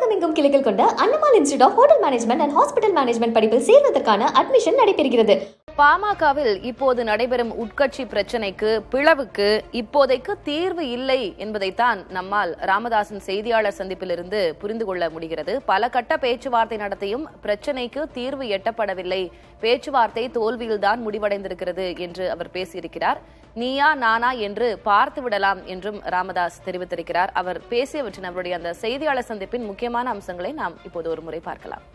உலகமெங்கும் கிளைகள் கொண்ட Annamal institute of hotel management and hospital management படிப்பில் சேர்வதற்கான அட்மிஷன் நடைபெறுகிறது. பாமகவில் இப்போது நடைபெறும் உட்கட்சி பிரச்சனைக்கு, பிளவுக்கு இப்போதைக்கு தீர்வு இல்லை என்பதைத்தான் நம்மால் ராமதாசன் செய்தியாளர் சந்திப்பிலிருந்து புரிந்து கொள்ள முடிகிறது. பல கட்ட பேச்சுவார்த்தை நடத்தியும் பிரச்சனைக்கு தீர்வு எட்டப்படவில்லை, பேச்சுவார்த்தை தோல்வியில்தான் முடிவடைந்திருக்கிறது என்று அவர் பேசியிருக்கிறார். நீயா நானா என்று பார்த்து விடலாம் என்றும் ராமதாஸ் தெரிவித்திருக்கிறார். அவர் பேசியவற்றின் அவருடைய அந்த செய்தியாளர் சந்திப்பின் முக்கியமான அம்சங்களை நாம் இப்போது ஒரு முறை பார்க்கலாம்.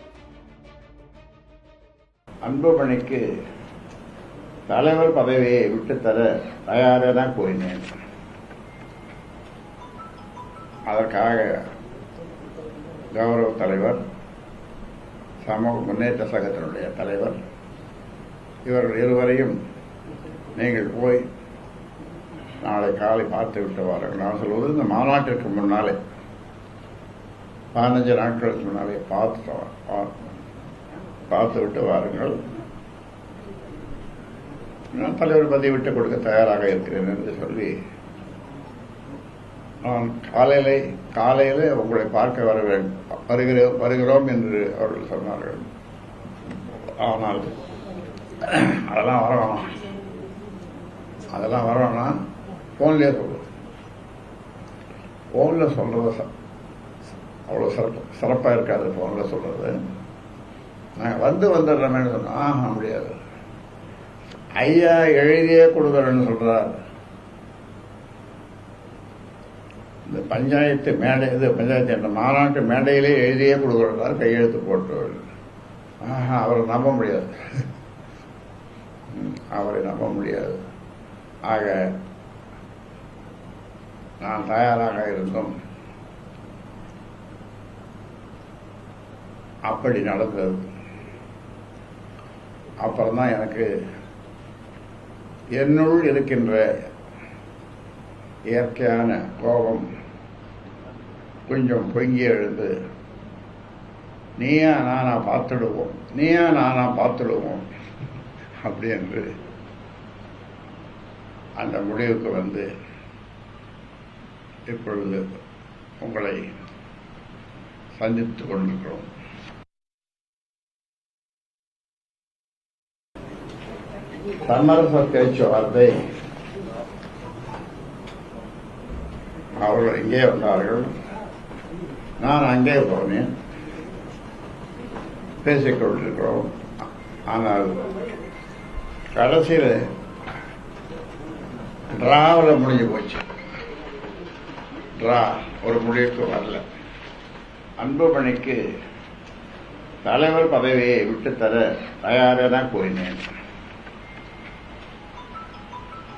அன்புமணிக்கு தலைவர் பதவியை விட்டுத்தர தயாராக தான் கூறினேன். அதற்காக கௌரவ தலைவர், சமூக முன்னேற்ற சங்கத்தினுடைய தலைவர், இவர்கள் இருவரையும் நீங்கள் போய் நாளை காலை பார்த்து விட்டு வாருங்கள். நான் சொல்வது இந்த மாநாட்டிற்கு முன்னாலே 15 நாட்களுக்கு முன்னாலே பார்த்து விட்டு வாருங்கள். நான் தலைவர் பதவி விட்டு கொடுக்க தயாராக இருக்கிறேன் என்று சொல்லி நான் காலையிலே உங்களை பார்க்க வருகிறோம் என்று அவர்கள் சொன்னார்கள். ஆனால் அதெல்லாம் வரவேணா போன்லேயே சொல்லுவோம். போனில் சொல்றது அவ்வளோ சிறப்பாக இருக்காது. போனில் சொல்றது நாங்கள் வந்துடுறோமேனு சொன்னோம். முடியாது, ஐயா எழுதியே கொடுக்குறேன்னு சொல்றார். இந்த பஞ்சாயத்து மேடை, பஞ்சாயத்து என்ற மாநாட்டு மேடையிலே எழுதியே கொடுக்குறார், கையெழுத்து போட்டு. அவரை நம்ப முடியாது, அவரை நம்ப முடியாது. ஆக நான் தயாராக இருந்தும் அப்படி நடந்தது. அப்புறம்தான் எனக்கு என்னுள் இருக்கின்ற இயற்கையான கோபம் கொஞ்சம் பொங்கி எழுந்து, நீயா நானா பார்த்துடுவோம் அப்படி என்று அந்த முடிவுக்கு வந்து இப்பொழுது உங்களை சந்தித்துக் கொண்டிருக்கிறோம். சமரச பேச்சுவார்த்தை அவர்கள் இங்கே வந்தார்கள், நான் அங்கே போனேன், பேசிக் கொண்டிருக்கிறோம். ஆனால் கடைசியில் டிராவில் முடிஞ்சு போச்சு. ஒரு முடிவுக்கு வரல. அன்புமணிக்கு தலைவர் பதவியை விட்டுத்தர தயாராக தான் கூறினேன்.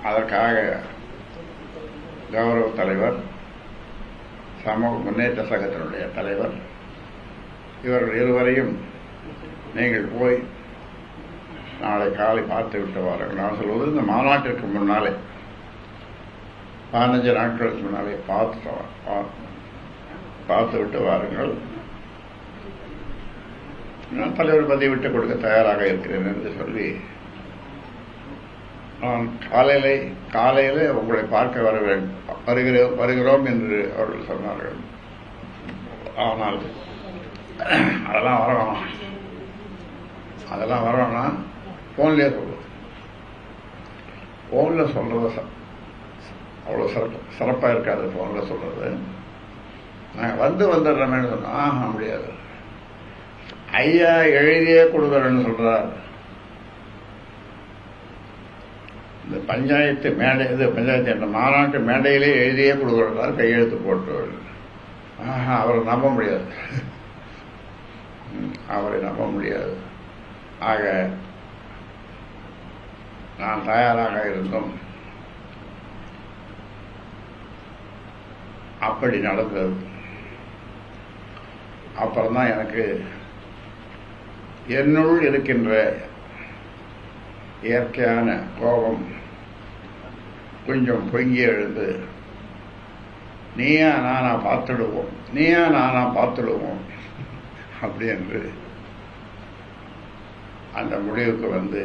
அதற்காக கௌரவ தலைவர், சமூக முன்னேற்ற சங்கத்தினுடைய தலைவர், இவர்கள் இருவரையும் நீங்கள் போய் நாளை காலை பார்த்து விட்டு வாருங்கள். நான் சொல்வது இந்த மாநாட்டிற்கு முன்னாலே 15 நாட்களுக்கு முன்னாலே பார்த்து விட்டு வாருங்கள். நான் தலைவர் பதவி விட்டு கொடுக்க தயாராக இருக்கிறேன் என்று சொல்லி நான் காலையிலே உங்களை பார்க்க வருகிறோம் என்று அவர்கள் சொன்னார்கள். ஆனால் அதெல்லாம் வரவேணா போன்லேயே சொல்லுவோம். போனில் சொல்றது அவ்வளோ சிறப்பாக இருக்காது. போனில் சொல்றது நாங்கள் வந்துடுறோமேனு சொன்னோம். முடியாது, ஐயா எழுதியே கொடுக்குறேன்னு சொல்றார். இந்த பஞ்சாயத்து மேடை, பஞ்சாயத்து என்ற மாநாட்டு மேடையிலே எழுதியே கொடுக்குறார், கையெழுத்து போட்டு. அவரை நம்ப முடியாது, அவரை நம்ப முடியாது. ஆக நான் தயாராக இருந்தும் அப்படி நடந்தது. அப்புறம்தான் எனக்கு என்னுள் இருக்கின்ற இயற்கையான கோபம் கொஞ்சம் பொங்கி எழுந்து, நீயா நானா பார்த்துடுவோம் அப்படி என்று அந்த முடிவுக்கு வந்து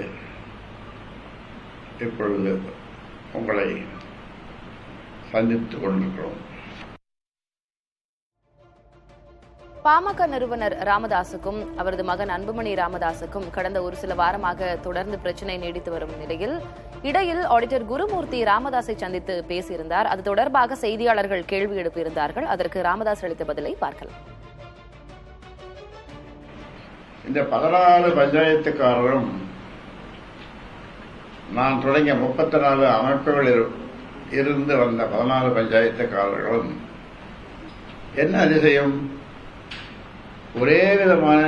இப்பொழுது உங்களை சந்தித்துக் கொண்டிருக்கிறோம். பாமக நிறுவனர் ராமதாசுக்கும் அவரது மகன் அன்புமணி ராமதாசுக்கும் கடந்த ஒரு சில வாரமாக தொடர்ந்து பிரச்சனை நீடித்து வரும் நிலையில் இடையில் ஆடிட்டர் குருமூர்த்தி ராமதாஸை சந்தித்து பேசியிருந்தார். அது தொடர்பாக செய்தியாளர்கள் கேள்வி எழுப்பியிருந்தார்கள். அதற்கு ராமதாஸ் அளித்த பதிலை பார்க்கலாம். இந்த 14 பஞ்சாயத்துக்காரரும் நான் தொடங்கிய 34 அமைப்புகளில் இருந்து வந்த 14 பஞ்சாயத்துக்காரர்களும் என்ன அதிசயம், ஒரே விதமான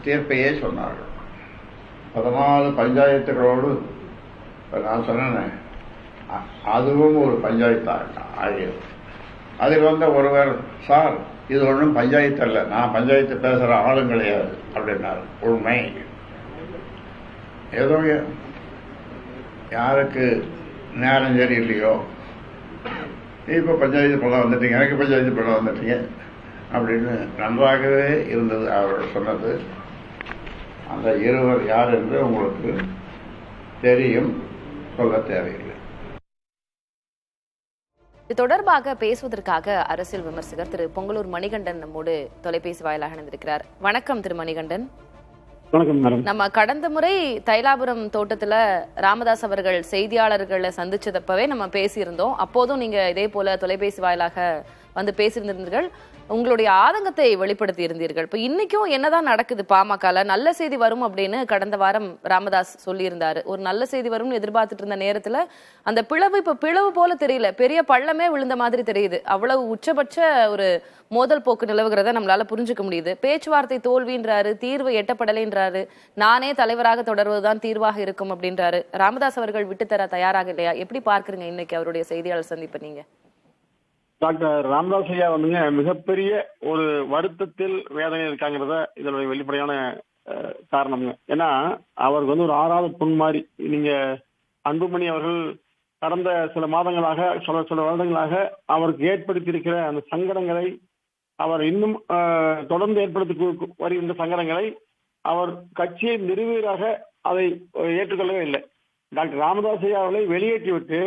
தீர்ப்பையே சொன்னார்கள். 14 பஞ்சாயத்துகளோடு நான் சொன்னேன், அதுவும் ஒரு பஞ்சாயத்து ஆகியது. அதில் வந்த ஒருவர், சார் இது ஒன்றும் பஞ்சாயத்து அல்ல, நான் பஞ்சாயத்து பேசுகிற ஆளும் கிடையாது அப்படின்னார். உண்மை. ஏதோ யாருக்கு நேரம் சரி இல்லையோ, இப்போ பஞ்சாயத்து பண்ண வந்துட்டீங்க, எனக்கு பஞ்சாயத்து பண்ண வந்துட்டீங்க அப்படின்னு நன்றாகவே இருந்தது அவர்கள் சொன்னது. அந்த இருவர் யார் என்று உங்களுக்கு தெரியும், சொல்ல தேவையில்லை. இது தொடர்பாக பேசுவதற்காக அரசியல் விமர்சகர் திரு பொங்கலூர் மணிகண்டன் நம்மோடு தொலைபேசி வாயிலாக இணைந்திருக்கிறார். வணக்கம் திரு மணிகண்டன். வணக்கம் மேடம். நம்ம கடந்த முறை தைலாபுரம் தோட்டத்துல ராமதாஸ் அவர்கள் செய்தியாளர்களை சந்திச்சதப்பவே நம்ம பேசியிருந்தோம். அப்போதும் நீங்க இதே போல தொலைபேசி வாயிலாக வந்து பேசியிருந்தீர்கள், உங்களுடைய ஆதங்கத்தை வெளிப்படுத்தி இருந்தீர்கள். இப்ப இன்னைக்கும் என்னதான் நடக்குது பாமகல? நல்ல செய்தி வரும் அப்படின்னு கடந்த வாரம் ராமதாஸ் சொல்லியிருந்தாரு. ஒரு நல்ல செய்தி வரும்னு எதிர்பார்த்துட்டு இருந்த நேரத்துல அந்த பிளவு இப்ப பிளவு போல தெரியல, பெரிய பள்ளமே விழுந்த மாதிரி தெரியுது. அவ்வளவு உச்சபட்ச ஒரு மோதல் போக்கு நிலவுகிறத நம்மளால புரிஞ்சுக்க முடியுது. பேச்சுவார்த்தை தோல்வின்றாரு, தீர்வு எட்டப்படலைன்றாரு, நானே தலைவராக தொடர்வதுதான் தீர்வாக இருக்கும் அப்படின்றாரு. ராமதாஸ் அவர்கள் விட்டுத்தர தயாராக இல்லையா? எப்படி பார்க்கறீங்க இன்னைக்கு அவருடைய செய்தியாளர் சந்திப்பு நீங்க? டாக்டர் ராமதாஸ் ஐயா வந்துங்க மிகப்பெரிய ஒரு வருத்தத்தில் வேதனை இருக்காங்கிறத இதனுடைய வெளிப்படையான காரணம்ங்க. ஏன்னா அவருக்கு வந்து ஒரு 6வது பொன் மாதிரி. நீங்க அன்புமணி அவர்கள் கடந்த சில மாதங்களாக சில வருடங்களாக அவருக்கு ஏற்படுத்தியிருக்கிற அந்த சங்கடங்களை, அவர் இன்னும் தொடர்ந்து ஏற்படுத்தி வருகின்ற சங்கடங்களை அவர் கட்சியை நிறுவீராக அதை ஏற்றுக்கொள்ளவே இல்லை. டாக்டர் ராமதாஸ் ஐயா அவர்களை வெளியேற்றிவிட்டு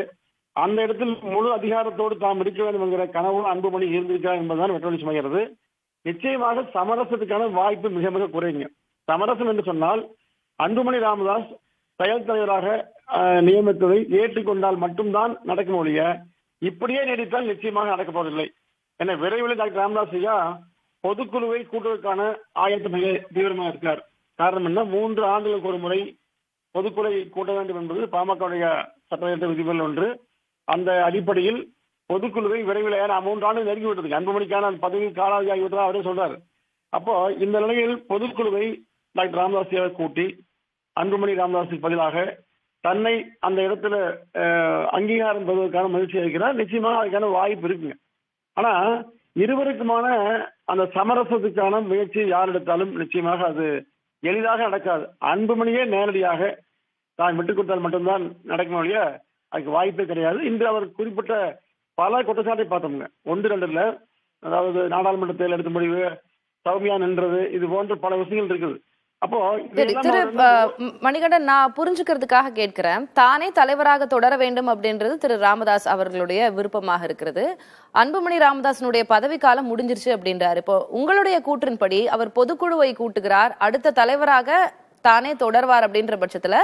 அந்த இடத்தில் முழு அதிகாரத்தோடு தாம் இருக்க வேண்டும் என்கிற கனவு அன்புமணி இருந்திருக்கிறார் என்பதுதான் வெற்றொழிச்சுமைகிறது. நிச்சயமாக சமரசத்துக்கான வாய்ப்பு மிக மிக குறைங்க. சமரசம் என்று சொன்னால் அன்புமணி ராமதாஸ் செயல் தலைவராக நியமித்ததை ஏற்றுக்கொண்டால் மட்டும்தான் நடக்கும் ஒழிய இப்படியே நீடித்தால் நிச்சயமாக நடக்கப்போவதில்லை. என விரைவில் டாக்டர் ராமதாஸ் ஐயா பொதுக்குழுவை கூட்டுவதற்கான ஆயத்தம் மிக தீவிரமாக இருக்கிறார். காரணம் என்ன, 3 ஆண்டுகளுக்கு ஒரு முறை பொதுக்குழுவை கூட்ட வேண்டும் என்பது பாமகவுடைய சட்டமன்ற விதிகள் ஒன்று. அந்த அடிப்படையில் பொதுக்குழுவை விரைவில் 3 ஆண்டு நெருங்கி விட்டது. அன்புமணிக்கான பதவி காலாவதி ஆகிவிட்டதா அவரே சொல்றாரு. அப்போ இந்த நிலையில் பொதுக்குழுவை டாக்டர் ராமதாஸ் கூட்டி அன்புமணி ராமதாஸுக்கு பதிலாக தன்னை அந்த இடத்துல அங்கீகாரம் பெறுவதற்கான முயற்சி இருக்கிறார். நிச்சயமாக அதுக்கான வாய்ப்பு இருக்குங்க. ஆனா இருவருக்குமான அந்த சமரசத்துக்கான முயற்சி யார் எடுத்தாலும் நிச்சயமாக அது எளிதாக நடக்காது. அன்புமணியே நேரடியாக தான் விட்டுக் கொடுத்தால் மட்டும்தான் நடக்கும் ஒழிய அதுக்கு வாய்ப்பே கிடையாது. இன்று அவர் குறிப்பிட்ட பல குற்றச்சாட்டை பார்த்தோம்ங்க. 1-2 இல்ல, அதாவது நாடாளுமன்றத்தில் எடுத்த முடிவு, சௌமியா நின்றது, இது போன்ற பல விஷயங்கள் இருக்குது. அப்போ திரு மணிகண்டன், நான் புரிஞ்சுக்கிறதுக்காக கேட்கிறேன். தானே தலைவராக தொடர வேண்டும் அப்படின்றது திரு ராமதாஸ் அவர்களுடைய விருப்பமாக இருக்கிறது. அன்புமணி ராமதாசனுடைய பதவி காலம் முடிஞ்சிருச்சு அப்படின்றாரு. இப்போ உங்களுடைய கூற்றின்படி அவர் பொதுக்குழுவை கூட்டுகிறார், அடுத்த தலைவராக தானே தொடர்வார் அப்படின்ற பட்சத்துல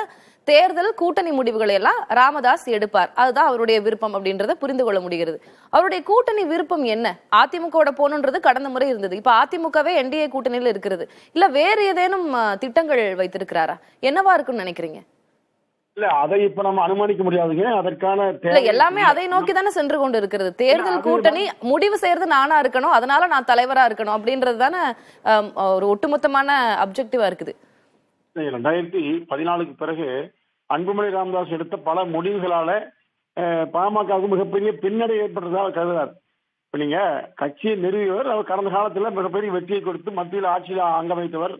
தேர்தல் கூட்டணி முடிவுகளை எல்லாம் ராமதாஸ் எடுப்பார். அதுதான் அவருடைய விருப்பம் அப்படின்றத புரிந்து கொள்ள முடிகிறது. அவருடைய கூட்டணி விருப்பம் என்ன? அதிமுகவோட போகணுன்றது கடந்த முறை இருந்தது. இப்ப அதிமுகவே என்டிஏ கூட்டணியில இருக்கிறது. இல்ல வேறு ஏதேனும் திட்டங்கள் வைத்திருக்கிறாரா? என்னவா இருக்குன்னு நினைக்கிறீங்க? இல்ல, அதை இப்ப நம்ம அனுமானிக்க முடியாதுங்க. அதற்கான எல்லாமே அதை நோக்கி தானே சென்று கொண்டு இருக்கிறது. தேர்தல் கூட்டணி முடிவு செய்யறது நானா இருக்கணும், அதனால நான் தலைவரா இருக்கணும் அப்படின்றது தானே ஒரு ஒட்டுமொத்தமான அப்ஜெக்டிவா இருக்குது. 2014க்கு பிறகு அன்புமணி ராமதாஸ் எடுத்த பல முடிவுகளால பாமகவுக்கு மிகப்பெரிய பின்னடை ஏற்பட்டதாக கருதுகிறார். இப்ப நீங்க கட்சியை நிறுவியவர், அவர் கடந்த காலத்துல மிகப்பெரிய வெற்றியை கொடுத்து மத்தியில் ஆட்சியில் அங்கம் வைத்தவர்,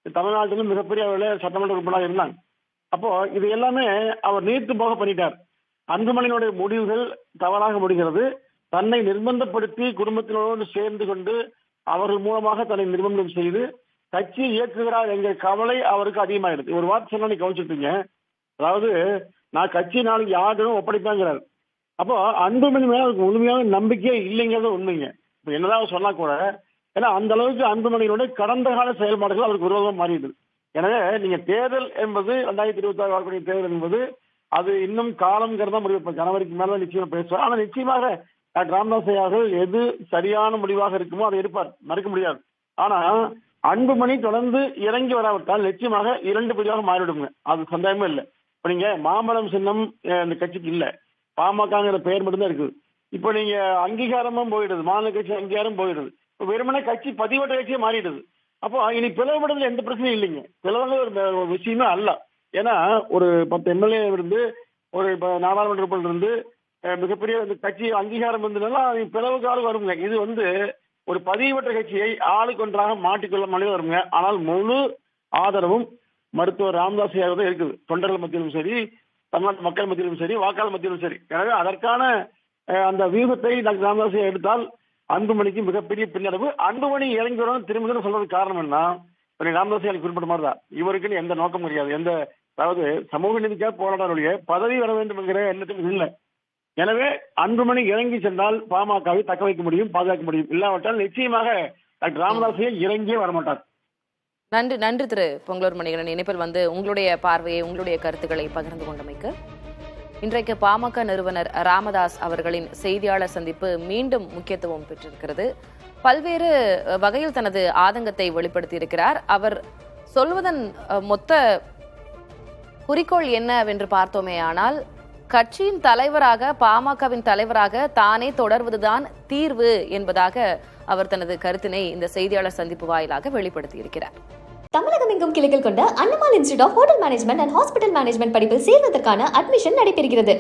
தமிழ்நாட்டிலும் மிகப்பெரிய அளவில் சட்டமன்ற உறுப்பினராக இருந்தாங்க. அப்போ இது எல்லாமே அவர் நீர்த்து போக பண்ணிட்டார். அன்புமணியினுடைய முடிவுகள் தவறாக முடிகிறது. தன்னை நிர்பந்தப்படுத்தி குடும்பத்தினரோடு சேர்ந்து கொண்டு அவர்கள் மூலமாக தன்னை நிர்பந்தம் செய்து கட்சியை இயக்குகிறார் என்கிற கவலை அவருக்கு அதிகமாயிடுது. ஒரு வார்த்தை சொன்னா நீ கவனிச்சுட்டீங்க, அதாவது நான் கட்சி நாளைக்கு யாரும் ஒப்படைப்பாங்கிறார். அப்போ அன்புமணி மேல அவருக்கு முழுமையான நம்பிக்கையே இல்லைங்கிறது உண்மைங்க. இப்ப என்னதான் சொன்னா கூட ஏன்னா அந்த அளவுக்கு அன்புமணியினுடைய கடந்த கால செயல்பாடுகள் அவருக்கு விரோதமாக மாறிடுது. எனவே நீங்க தேர்தல் என்பது 2026 வரக்கூடிய தேர்தல் என்பது அது இன்னும் காலம்ங்கிறதா முடிவு. ஜனவரிக்கு மேல நிச்சயம் பேசுவார். ஆனா நிச்சயமாக டாக்டர் ராமதாஸ் அவர்கள் எது சரியான முடிவாக இருக்குமோ அதை எடுப்பார், மறுக்க முடியாது. ஆனா அன்புமணி தொடர்ந்து இறங்கி வராவிட்டால் நிச்சயமாக 2 பிரிவாக மாறிவிடுங்க, அது சந்தேகமே இல்லை. இப்ப நீங்க மாம்பழம் சின்னம் இந்த கட்சிக்கு இல்ல, பாமகங்கிற பெயர் மட்டும்தான் இருக்குது. இப்ப நீங்க அங்கீகாரமும் போயிடுது, மாநில கட்சி அங்கீகாரம் போயிடுது. இப்ப வெறுமனே கட்சி பதிவட்ட கட்சியே மாறிடுது. அப்போ இனி பிளவுபடுறதுல எந்த பிரச்சனையும் இல்லைங்க. பிளவுங்க ஒரு விஷயமே அல்ல. ஏன்னா ஒரு 10 எம்எல்ஏ இருந்து ஒரு நாடாளுமன்ற உறுப்பினர் இருந்து மிகப்பெரிய கட்சி அங்கீகாரம் இருந்ததுனால பிளவுக்கு ஆள் வருங்க. இது ஒரு பதிவுபட்ட கட்சியை ஆளுக்கு ஒன்றாக மாட்டிக்கொள்ள மனித வருங்க. ஆனால் முழு ஆதரவும் மருத்துவர் ராமதாஸ் தான் இருக்குது. தொண்டர்கள் மத்தியிலும் சரி, தமிழ்நாட்டு மக்கள் மத்தியிலும் சரி, வாக்காளர் மத்தியிலும் சரி. எனவே அதற்கான அந்த வியூகத்தை டாக்டர் ராமதாஸ் எடுத்தால் அன்புமணிக்கு மிகப்பெரிய பின்னடைவு. அன்புமணி இறங்கி வரும் திரும்ப சொல்றதுக்கு காரணம் என்ன, ராமதாஸ் குறிப்பிட்ட மாதிரி தான் இவருக்குன்னு எந்த நோக்கம் கிடையாது. அதாவது சமூக நீதிக்காக போராடாருடைய பதவி வர வேண்டும் என்கிற எண்ணத்தில் இல்லை. எனவே அன்புமணி இறங்கி சென்றால் பாமகவை தக்க வைக்க முடியும், பாதுகாக்க முடியும். இல்லாவிட்டால் நிச்சயமாக டாக்டர் ராமதாஸே இறங்கியே வரமாட்டார். நன்றி நன்றி திரு பொங்கலூர் மணிகண்டன். இணைப்பில் உங்களுடைய பார்வையை, உங்களுடைய கருத்துக்களை பகிர்ந்து கொண்டமைக்கு. இன்றைக்கு பாமக நிறுவனர் ராமதாஸ் அவர்களின் செய்தியாளர் சந்திப்பு மீண்டும் முக்கியத்துவம் பெற்றிருக்கிறது. பல்வேறு வகையில் தனது ஆதங்கத்தை வெளிப்படுத்தியிருக்கிறார். அவர் சொல்வதன் மொத்த குறிக்கோள் என்னவென்று பார்த்தோமே ஆனால், கட்சியின் தலைவராக, பாமகவின் தலைவராக தானே தொடர்வதுதான் தீர்வு என்பதாக அவர் தனது கருத்தினை இந்த செய்தியாளர் சந்திப்பு வாயிலாக வெளிப்படுத்தியிருக்கிறார். தமிழகம் எங்கும் கிளைகள் கொண்ட Annamal institute of hotel management and hospital management படிப்பில் சேர்வதற்கான அட்மிஷன் நடைபெறுகிறது.